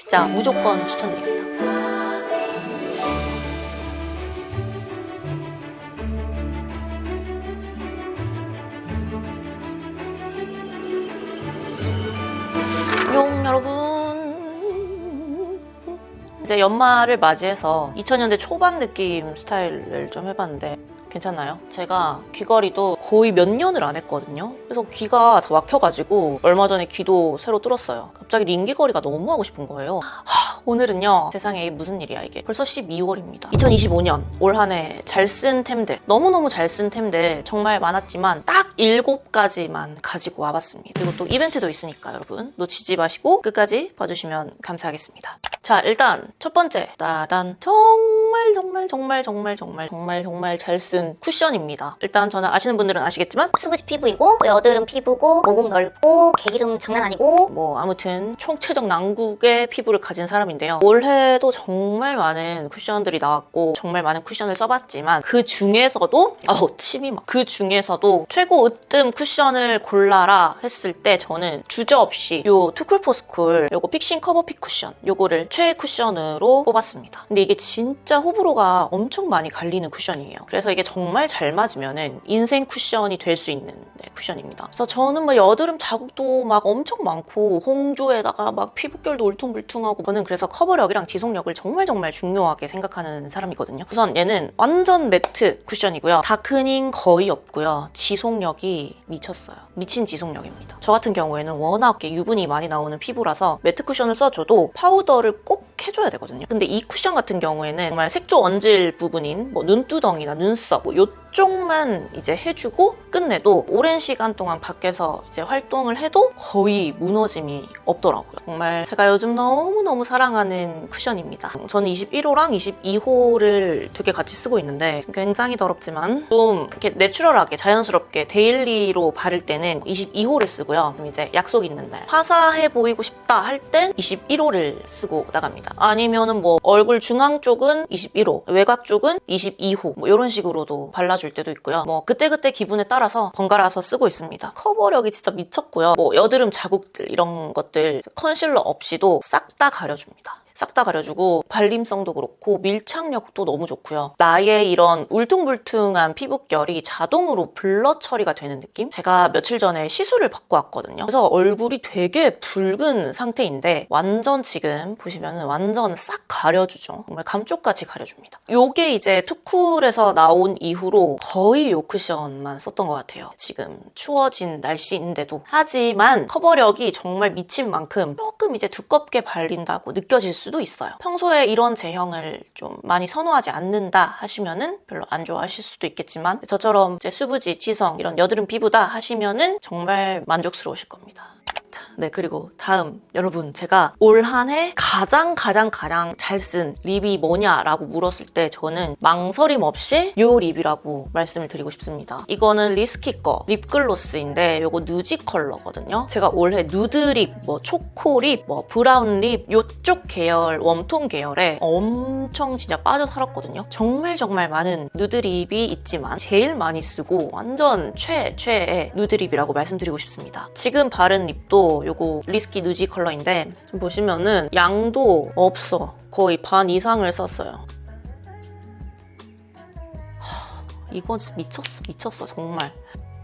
진짜 무조건 추천드립니다. 안녕 여러분. 이제 연말을 맞이해서 2000년대 초반 느낌 스타일을 좀 해봤는데 괜찮나요? 제가 귀걸이도 거의 몇 년을 안 했거든요. 그래서 귀가 다 막혀가지고 얼마 전에 귀도 새로 뚫었어요. 갑자기 링 귀걸이가 너무 하고 싶은 거예요. 오늘은요, 세상에 이게 무슨 일이야 이게. 벌써 12월입니다 2025년 올 한 해 잘 쓴 템들, 너무너무 잘 쓴 템들 정말 많았지만 딱 7가지만 가지고 와봤습니다. 그리고 또 이벤트도 있으니까 여러분 놓치지 마시고 끝까지 봐주시면 감사하겠습니다. 자, 일단 첫 번째, 따단, 정말 잘 쓴 쿠션입니다. 일단 저는 아시는 분들은 아시겠지만 수부지 피부이고 여드름 피부고 모공 넓고 개기름 장난 아니고 뭐 아무튼 총체적 난국의 피부를 가진 사람인데요. 올해도 정말 많은 쿠션들이 나왔고 정말 많은 쿠션을 써봤지만 그 중에서도 그 중에서도 최고 으뜸 쿠션을 골라라 했을 때 저는 주저없이 요 투쿨포스쿨 요거 픽싱 커버핏 쿠션 요거를 최애 쿠션으로 뽑았습니다. 근데 이게 진짜 호불호가 엄청 많이 갈리는 쿠션이에요. 그래서 이게 정말 잘 맞으면은 인생 쿠션이 될 수 있는 쿠션입니다. 그래서 저는 막 여드름 자국도 막 엄청 많고 홍조에다가 막 피부결도 울퉁불퉁하고 저는 그래서 커버력이랑 지속력을 정말 중요하게 생각하는 사람이거든요. 우선 얘는 완전 매트 쿠션이고요. 다크닝 거의 없고요. 지속력이 미쳤어요. 미친 지속력입니다. 저 같은 경우에는 워낙 유분이 많이 나오는 피부라서 매트 쿠션을 써줘도 파우더를 꼭 해줘야 되거든요. 근데 이 쿠션 같은 경우에는 정말 색조 얹을 부분인 뭐 눈두덩이나 눈썹 뭐 요쪽만 이제 해주고 끝내도 오랜 시간 동안 밖에서 이제 활동을 해도 거의 무너짐이 없더라고요. 정말 제가 요즘 너무너무 사랑하는 쿠션입니다. 저는 21호랑 22호를 두 개 같이 쓰고 있는데 굉장히 더럽지만 좀 이렇게 내추럴하게 자연스럽게 데일리로 바를 때는 22호를 쓰고요. 그럼 이제 약속 있는 날 화사해 보이고 싶다 할 땐 21호를 쓰고 나갑니다. 아니면은 뭐 얼굴 중앙 쪽은 21호, 외곽 쪽은 22호 뭐 이런 식으로도 발라줄 때도 있고요. 뭐 그때그때 기분에 따라서 번갈아서 쓰고 있습니다. 커버력이 진짜 미쳤고요. 뭐 여드름 자국들 이런 것들 컨실러 없이도 싹 다 가려줍니다. 싹 다 가려주고 발림성도 그렇고 밀착력도 너무 좋고요. 나의 이런 울퉁불퉁한 피부결이 자동으로 블러 처리가 되는 느낌? 제가 며칠 전에 시술을 받고 왔거든요. 그래서 얼굴이 되게 붉은 상태인데 완전 지금 보시면은 완전 싹 가려주죠. 정말 감쪽같이 가려줍니다. 요게 이제 투쿨에서 나온 이후로 거의 요 쿠션만 썼던 것 같아요. 지금 추워진 날씨인데도. 하지만 커버력이 정말 미친 만큼 조금 이제 두껍게 발린다고 느껴질 수도 있어요. 평소에 이런 제형을 좀 많이 선호하지 않는다 하시면은 별로 안 좋아하실 수도 있겠지만 저처럼 이제 수부지, 지성 이런 여드름 피부다 하시면은 정말 만족스러우실 겁니다. 네, 그리고 다음 여러분 제가 올 한 해 가장 잘 쓴 립이 뭐냐라고 물었을 때 저는 망설임 없이 요 립이라고 말씀을 드리고 싶습니다. 이거는 리스키 거 립글로스인데 요거 누지 컬러거든요. 제가 올해 누드립, 뭐 초코립, 뭐 브라운립 요쪽 계열, 웜톤 계열에 엄청 진짜 빠져 살았거든요. 정말 많은 누드립이 있지만 제일 많이 쓰고 완전 최애의 누드립이라고 말씀드리고 싶습니다. 지금 바른 립도 요거 리스키 누지 컬러인데 좀 보시면은 양도 없어. 거의 반 이상을 썼어요. 이건 진짜 미쳤어 정말.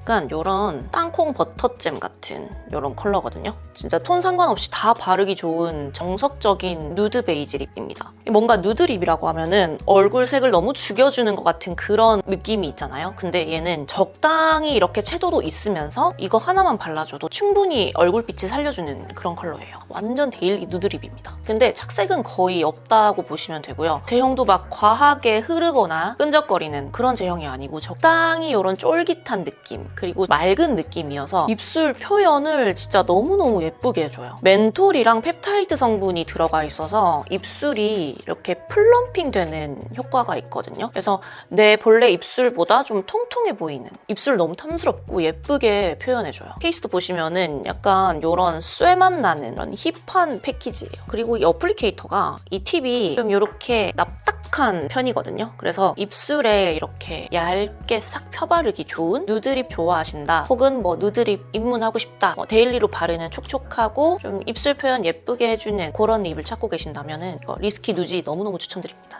약간 요런 땅콩 버터잼 같은 요런 컬러거든요. 진짜 톤 상관없이 다 바르기 좋은 정석적인 누드 베이지 립입니다. 뭔가 누드 립이라고 하면은 얼굴 색을 너무 죽여주는 것 같은 그런 느낌이 있잖아요. 근데 얘는 적당히 이렇게 채도도 있으면서 이거 하나만 발라줘도 충분히 얼굴빛을 살려주는 그런 컬러예요. 완전 데일리 누드 립입니다. 근데 착색은 거의 없다고 보시면 되고요. 제형도 막 과하게 흐르거나 끈적거리는 그런 제형이 아니고 적당히 이런 쫄깃한 느낌 그리고 맑은 느낌이어서 입술 표현을 진짜 너무너무 예쁘게 해줘요. 멘톨이랑 펩타이드 성분이 들어가 있어서 입술이 이렇게 플럼핑 되는 효과가 있거든요. 그래서 내 본래 입술보다 좀 통통해 보이는 입술 너무 탐스럽고 예쁘게 표현해줘요. 케이스도 보시면은 약간 이런 쇠맛 나는 이런 힙한 패키지예요. 그리고 이 어플리케이터가 이 팁이 좀 이렇게 납작 촉촉한 편이거든요. 그래서 입술에 이렇게 얇게 싹 펴바르기 좋은 누드립 좋아하신다, 혹은 뭐 누드립 입문하고 싶다, 데일리로 바르는 촉촉하고 좀 입술 표현 예쁘게 해주는 그런 립을 찾고 계신다면은 리스키 누지 너무너무 추천드립니다.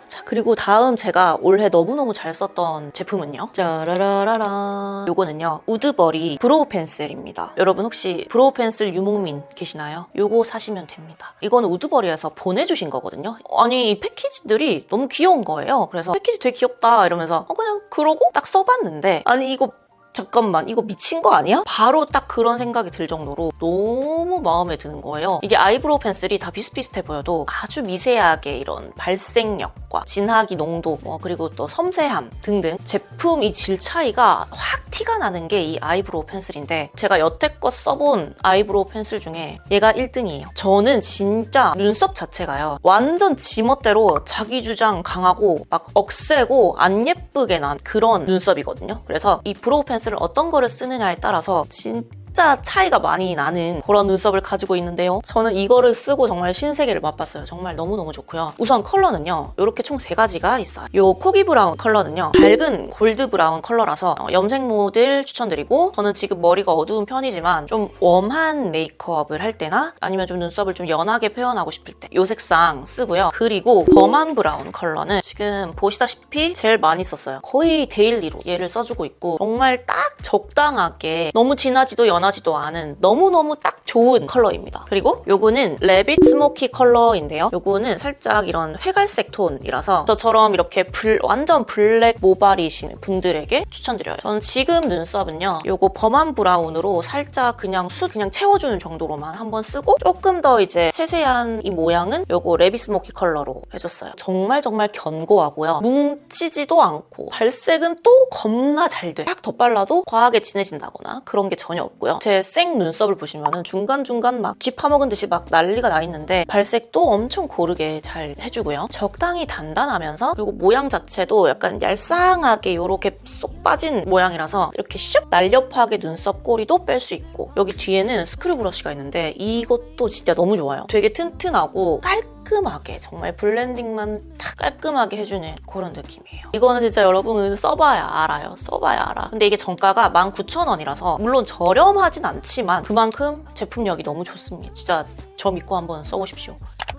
자, 그리고 다음 제가 올해 너무너무 잘 썼던 제품은요, 짜라라라라, 요거는요 우드버리 브로우 펜슬입니다. 여러분 혹시 브로우 펜슬 유목민 계시나요? 요거 사시면 됩니다. 이거는 우드버리에서 보내주신 거거든요. 아니 이 패키지들이 너무 귀여운 거예요. 그래서 패키지 되게 귀엽다 이러면서 그냥 그러고 딱 써봤는데, 아니 이거 잠깐만, 이거 미친 거 아니야? 바로 딱 그런 생각이 들 정도로 너무 마음에 드는 거예요. 이게 아이브로우 펜슬이 다 비슷비슷해 보여도 아주 미세하게 이런 발색력과 진하기 농도, 그리고 또 섬세함 등등 제품 이 질 차이가 확 티가 나는 게 이 아이브로우 펜슬인데, 제가 여태껏 써본 아이브로우 펜슬 중에 얘가 1등이에요. 저는 진짜 눈썹 자체가요 완전 지멋대로 자기 주장 강하고 막 억세고 안 예쁘게 난 그런 눈썹이거든요. 그래서 이 브로우 펜슬을 어떤 거를 쓰느냐에 따라서 진짜 차이가 많이 나는 그런 눈썹을 가지고 있는데요. 저는 이거를 쓰고 정말 신세계를 맛봤어요. 정말 너무너무 좋고요. 우선 컬러는요, 이렇게 총 3가지가 있어요. 요 코기 브라운 컬러는요, 밝은 골드 브라운 컬러라서 염색 모델 추천드리고, 저는 지금 머리가 어두운 편이지만 좀 웜한 메이크업을 할 때나 아니면 좀 눈썹을 좀 연하게 표현하고 싶을 때 요 색상 쓰고요. 그리고 범한 브라운 컬러는 지금 보시다시피 제일 많이 썼어요. 거의 데일리로 얘를 써주고 있고, 정말 딱 적당하게 너무 진하지도 연하지도 않은 너무너무 딱 좋은 컬러입니다. 그리고 요거는 레빗 스모키 컬러인데요. 요거는 살짝 이런 회갈색 톤이라서 저처럼 이렇게 완전 블랙 모발이신 분들에게 추천드려요. 저는 지금 눈썹은요, 요거 범한 브라운으로 살짝 그냥 채워주는 정도로만 한번 쓰고, 조금 더 이제 세세한 이 모양은 요거 레빗 스모키 컬러로 해줬어요. 정말 견고하고요. 뭉치지도 않고 발색은 또 겁나 잘 돼. 딱 덧발라도 과하게 진해진다거나 그런 게 전혀 없고요. 제 생 눈썹을 보시면은 중간중간 막 쥐 파먹은 듯이 막 난리가 나 있는데 발색도 엄청 고르게 잘 해주고요. 적당히 단단하면서, 그리고 모양 자체도 약간 얄쌍하게 이렇게 쏙 빠진 모양이라서 이렇게 슉 날렵하게 눈썹 꼬리도 뺄 수 있고, 여기 뒤에는 스크류 브러쉬가 있는데 이것도 진짜 너무 좋아요. 되게 튼튼하고 깔끔하게, 정말 블렌딩만 딱 깔끔하게 해주는 그런 느낌이에요. 이거는 진짜 여러분은 써봐야 알아요. 써봐야 알아. 근데 이게 정가가 19,000원이라서 물론 저렴하진 않지만 그만큼 제품력이 너무 좋습니다. 진짜 저 믿고 한번 써보십시오.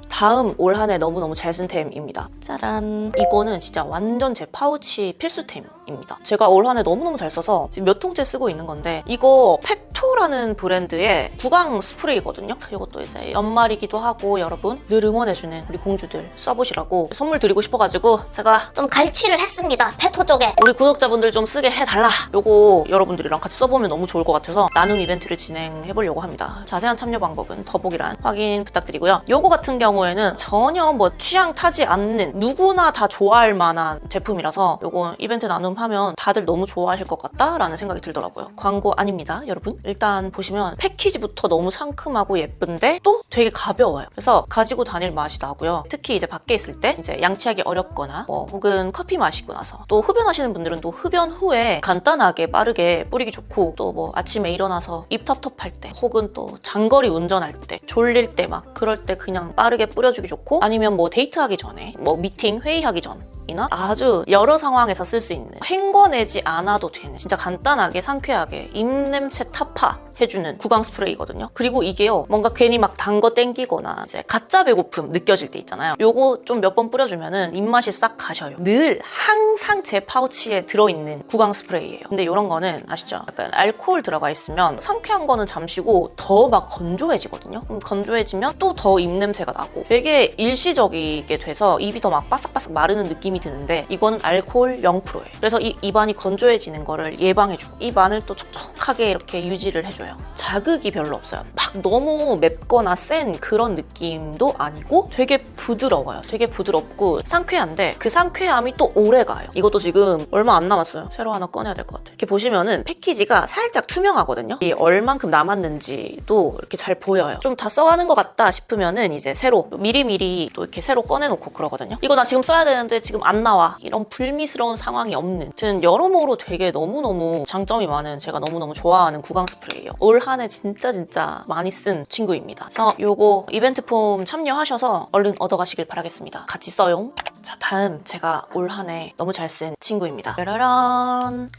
다음 올 한 해 너무너무 잘 쓴 템입니다. 짜란! 이거는 진짜 완전 제 파우치 필수템입니다. 제가 올 한 해 너무너무 잘 써서 지금 몇 통째 쓰고 있는 건데, 이거 페토라는 브랜드의 구강 스프레이거든요. 이것도 이제 연말이기도 하고 여러분 늘 응원해주는 우리 공주들 써보시라고 선물 드리고 싶어가지고 제가 좀 갈취를 했습니다. 페토 쪽에. 우리 구독자분들 좀 쓰게 해달라. 요거 여러분들이랑 같이 써보면 너무 좋을 것 같아서 나눔 이벤트를 진행해보려고 합니다. 자세한 참여 방법은 더보기란 확인 부탁드리고요. 요거 같은 경우에는 전혀 뭐 취향 타지 않는 누구나 다 좋아할 만한 제품이라서 요거 이벤트 나눔하면 다들 너무 좋아하실 것 같다라는 생각이 들더라고요. 광고 아닙니다, 여러분. 일단 보시면 패키지부터 너무 상큼하고 예쁜데 또 되게 가벼워요. 그래서 가지고 다닐 맛이 나고요. 특히 이제 밖에 있을 때 이제 양치하기 어렵거나 혹은 커피 마시고 나서 또 흡연하시는 분들은 또 흡연 후에 간단하게 빠르게 뿌리기 좋고, 또 뭐 아침에 일어나서 입 텁텁할 때, 혹은 또 장거리 운전할 때, 졸릴 때 막 그럴 때 그냥 빠르게 뿌려주기 좋고, 아니면 뭐 데이트하기 전에, 뭐 미팅, 회의하기 전이나 아주 여러 상황에서 쓸 수 있는, 헹궈내지 않아도 되는 진짜 간단하게 상쾌하게 입냄새 타파 해주는 구강 스프레이거든요. 그리고 이게요, 뭔가 괜히 막 단 거 땡기거나 이제 가짜 배고픔 느껴질 때 있잖아요. 요거 좀 몇 번 뿌려주면은 입맛이 싹 가셔요. 늘 항상 제 파우치에 들어있는 구강 스프레이예요. 근데 이런 거는 아시죠? 약간 알코올 들어가 있으면 상쾌한 거는 잠시고 더 막 건조해지거든요. 그럼 건조해지면 또 더 입냄새가 나고 되게 일시적이게 돼서 입이 더 막 바삭바삭 마르는 느낌이 드는데, 이거는 알코올 0%예요. 그래서 이 입안이 건조해지는 거를 예방해주고 입 안을 또 촉촉하게 이렇게 유지를 해줘요. 자극이 별로 없어요. 막 너무 맵거나 센 그런 느낌도 아니고 되게 부드러워요. 되게 부드럽고 상쾌한데 그 상쾌함이 또 오래가요. 이것도 지금 얼마 안 남았어요. 새로 하나 꺼내야 될 것 같아요. 이렇게 보시면은 패키지가 살짝 투명하거든요. 이 얼만큼 남았는지도 이렇게 잘 보여요. 좀 다 써가는 것 같다 싶으면은 이제 새로 미리미리 또 이렇게 새로 꺼내놓고 그러거든요. 이거 나 지금 써야 되는데 지금 안 나와. 이런 불미스러운 상황이 없는, 아무튼 여러모로 되게 너무너무 장점이 많은, 제가 너무너무 좋아하는 구강 스프레이예요. 올 한 해 진짜 많이 쓴 친구입니다. 그래서 요거 이벤트 폼 참여하셔서 얼른 얻어가시길 바라겠습니다. 같이 써용. 자, 다음 제가 올 한 해 너무 잘 쓴 친구입니다. 짜라란.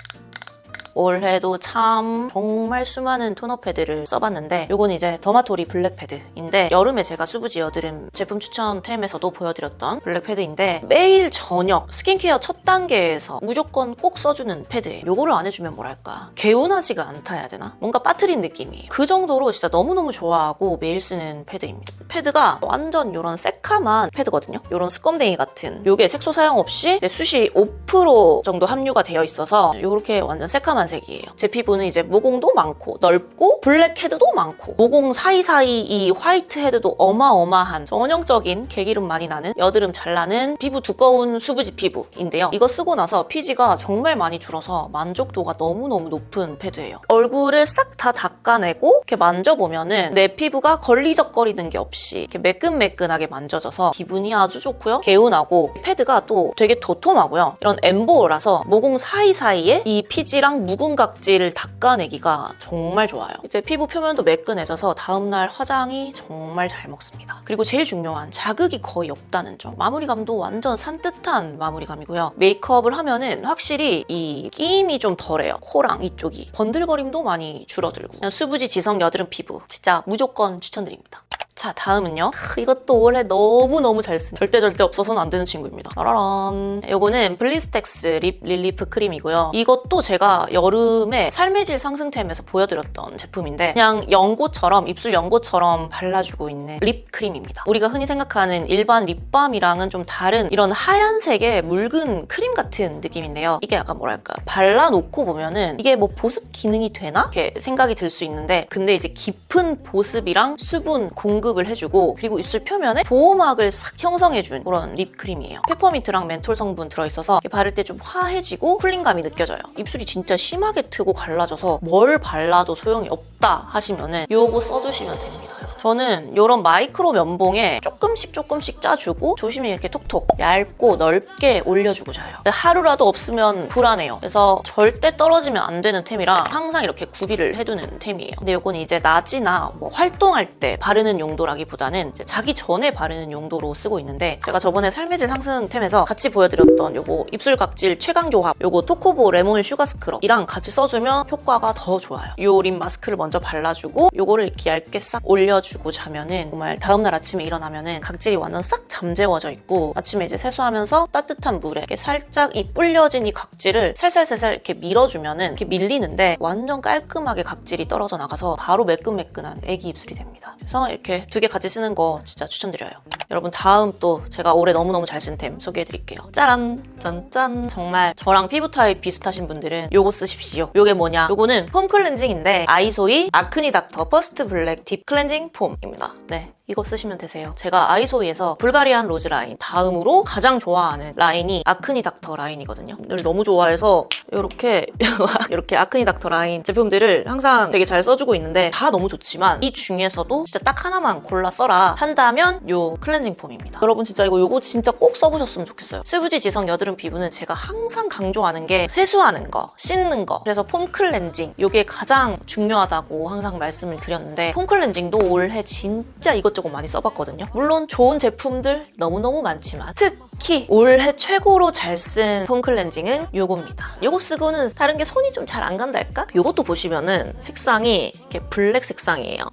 올해도 참 정말 수많은 토너 패드를 써봤는데 요건 이제 더마토리 블랙 패드인데 여름에 제가 수부지 여드름 제품 추천템에서도 보여드렸던 블랙 패드인데 매일 저녁 스킨케어 첫 단계에서 무조건 꼭 써주는 패드예요. 요거를 안 해주면 뭐랄까 개운하지가 않다 해야 되나? 뭔가 빠트린 느낌이에요. 그 정도로 진짜 너무너무 좋아하고 매일 쓰는 패드입니다. 패드가 완전 요런 새카만 패드거든요. 요런 스껌댕이 같은 요게 색소 사용 없이 이제 숱이 5% 정도 함유가 되어 있어서 요렇게 완전 새카만 색이에요. 제 피부는 이제 모공도 많고 넓고 블랙 헤드도 많고 모공 사이사이 이 화이트 헤드도 어마어마한 전형적인 개기름 많이 나는 여드름 잘 나는 피부 두꺼운 수부지 피부인데요. 이거 쓰고 나서 피지가 정말 많이 줄어서 만족도가 너무너무 높은 패드예요. 얼굴을 싹 다 닦아내고 이렇게 만져보면은 내 피부가 걸리적거리는 게 없이 이렇게 매끈매끈하게 만져져서 기분이 아주 좋고요. 개운하고 패드가 또 되게 도톰하고요. 이런 엠보라서 모공 사이사이에 이 피지랑 묵은 각질을 닦아내기가 정말 좋아요. 이제 피부 표면도 매끈해져서 다음날 화장이 정말 잘 먹습니다. 그리고 제일 중요한 자극이 거의 없다는 점. 마무리감도 완전 산뜻한 마무리감이고요. 메이크업을 하면은 확실히 이 끼임이 좀 덜해요. 코랑 이쪽이. 번들거림도 많이 줄어들고 그냥 수부지 지성 여드름 피부 진짜 무조건 추천드립니다. 자, 다음은요. 이것도 올해 너무너무 잘 쓴 절대 없어서는 안 되는 친구입니다. 따라란. 요거는 블리스텍스 립 릴리프 크림이고요. 이것도 제가 여름에 삶의 질 상승템에서 보여드렸던 제품인데 그냥 연고처럼 입술 연고처럼 발라주고 있는 립 크림입니다. 우리가 흔히 생각하는 일반 립밤이랑은 좀 다른 이런 하얀색의 묽은 크림 같은 느낌인데요. 이게 약간 뭐랄까 발라놓고 보면은 이게 뭐 보습 기능이 되나? 이렇게 생각이 들 수 있는데 근데 이제 깊은 보습이랑 수분 공급을 해주고 그리고 입술 표면에 보호막을 싹 형성해준 그런 립크림이에요. 페퍼민트랑 멘톨 성분 들어있어서 바를 때 좀 화해지고 쿨링감이 느껴져요. 입술이 진짜 심하게 트고 갈라져서 뭘 발라도 소용이 없다 하시면은 요거 써주시면 됩니다. 저는 이런 마이크로 면봉에 조금씩 짜주고 조심히 이렇게 톡톡 얇고 넓게 올려주고 자요. 하루라도 없으면 불안해요. 그래서 절대 떨어지면 안 되는 템이라 항상 이렇게 구비를 해두는 템이에요. 근데 이건 이제 낮이나 뭐 활동할 때 바르는 용도라기보다는 이제 자기 전에 바르는 용도로 쓰고 있는데 제가 저번에 삶의 질 상승템에서 같이 보여드렸던 요거 입술 각질 최강 조합 요거 토코보 레몬 슈가 스크럽이랑 같이 써주면 효과가 더 좋아요. 요 립 마스크를 먼저 발라주고 요거를 이렇게 얇게 싹 올려주고 자면은 정말 다음날 아침에 일어나면은 각질이 완전 싹 잠재워져 있고 아침에 이제 세수하면서 따뜻한 물에 이렇게 살짝 이 불려진 이 각질을 살살살살 이렇게 밀어주면은 이렇게 밀리는데 완전 깔끔하게 각질이 떨어져 나가서 바로 매끈매끈한 애기 입술이 됩니다. 그래서 이렇게 두 개 같이 쓰는 거 진짜 추천드려요. 여러분 다음 또 제가 올해 너무너무 잘 쓴 템 소개해드릴게요. 짜란! 짠짠! 정말 저랑 피부 타입 비슷하신 분들은 요거 쓰십시오. 요게 뭐냐? 요거는 폼 클렌징인데 아이소이 아크니 닥터 퍼스트 블랙 딥 클렌징 폼입니다. 네. 이거 쓰시면 되세요. 제가 아이소이에서 불가리안 로즈 라인 다음으로 가장 좋아하는 라인이 아크니 닥터 라인이거든요. 이걸 너무 좋아해서 이렇게 아크니 닥터 라인 제품들을 항상 되게 잘 써주고 있는데 다 너무 좋지만 이 중에서도 진짜 딱 하나만 골라 써라 한다면 요 클렌징 폼입니다. 여러분 진짜 요거 진짜 꼭 써보셨으면 좋겠어요. 수부지 지성 여드름 피부는 제가 항상 강조하는 게 세수하는 거, 씻는 거 그래서 폼 클렌징 요게 가장 중요하다고 항상 말씀을 드렸는데 폼 클렌징도 올해 진짜 이것저것 많이 써봤거든요. 물론 좋은 제품들 너무너무 많지만 특히 올해 최고로 잘 쓴 폼 클렌징은 요겁니다. 요거 쓰고는 다른 게 손이 좀 잘 안 간달까? 요것도 보시면은 색상이 이렇게 블랙 색상이에요.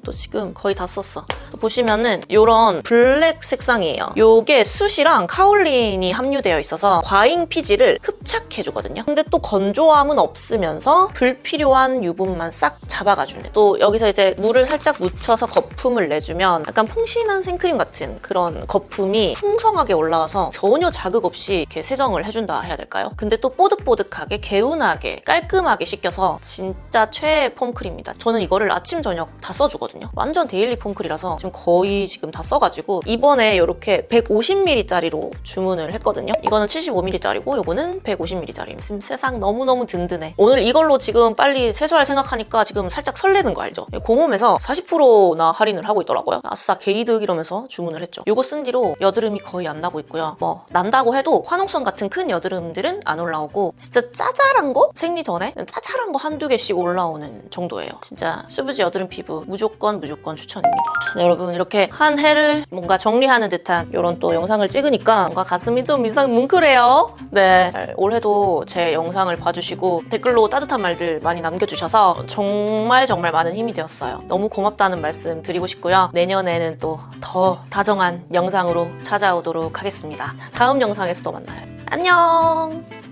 또 지금 거의 다 썼어. 보시면은 요런 블랙 색상이에요. 요게 숯이랑 카올린이 함유되어 있어서 과잉 피지를 흡착해주거든요. 근데 또 건조함은 없으면서 불필요한 유분만 싹 잡아가주는. 또 여기서 이제 물을 살짝 묻혀서 거품을 내주면 약간 퐁신한 생크림 같은 그런 거품이 풍성하게 올라와서 전혀 자극 없이 이렇게 세정을 해준다 해야 될까요? 근데 또 뽀득뽀득하게 개운하게 깔끔하게 씻겨서 진짜 최애 폼크림입니다. 저는 이거를 아침 저녁 다 써주거든요. 완전 데일리 폼클이라서 지금 거의 지금 다 써가지고 이번에 이렇게 150ml짜리로 주문을 했거든요. 이거는 75ml짜리고 이거는 150ml짜리. 지금 세상 너무너무 든든해. 오늘 이걸로 지금 빨리 세수할 생각하니까 지금 살짝 설레는 거 알죠? 공홈에서 40%나 할인을 하고 있더라고요. 아싸 게이득 이러면서 주문을 했죠. 이거 쓴 뒤로 여드름이 거의 안 나고 있고요. 뭐 난다고 해도 화농성 같은 큰 여드름들은 안 올라오고 진짜 짜잘한 거? 생리 전에 짜잘한 거 한두 개씩 올라오는 정도예요. 진짜 수부지 여드름 피부 무조건 추천입니다. 네, 여러분 여러분 이렇게 한 해를 뭔가 정리하는 듯한 이런 또 영상을 찍으니까 뭔가 가슴이 좀 뭉클해요. 네, 올해도 제 영상을 봐주시고 댓글로 따뜻한 말들 많이 남겨주셔서 정말 많은 힘이 되었어요. 너무 고맙다는 말씀 드리고 싶고요. 내년에는 또 더 다정한 영상으로 찾아오도록 하겠습니다. 다음 영상에서 또 만나요. 안녕.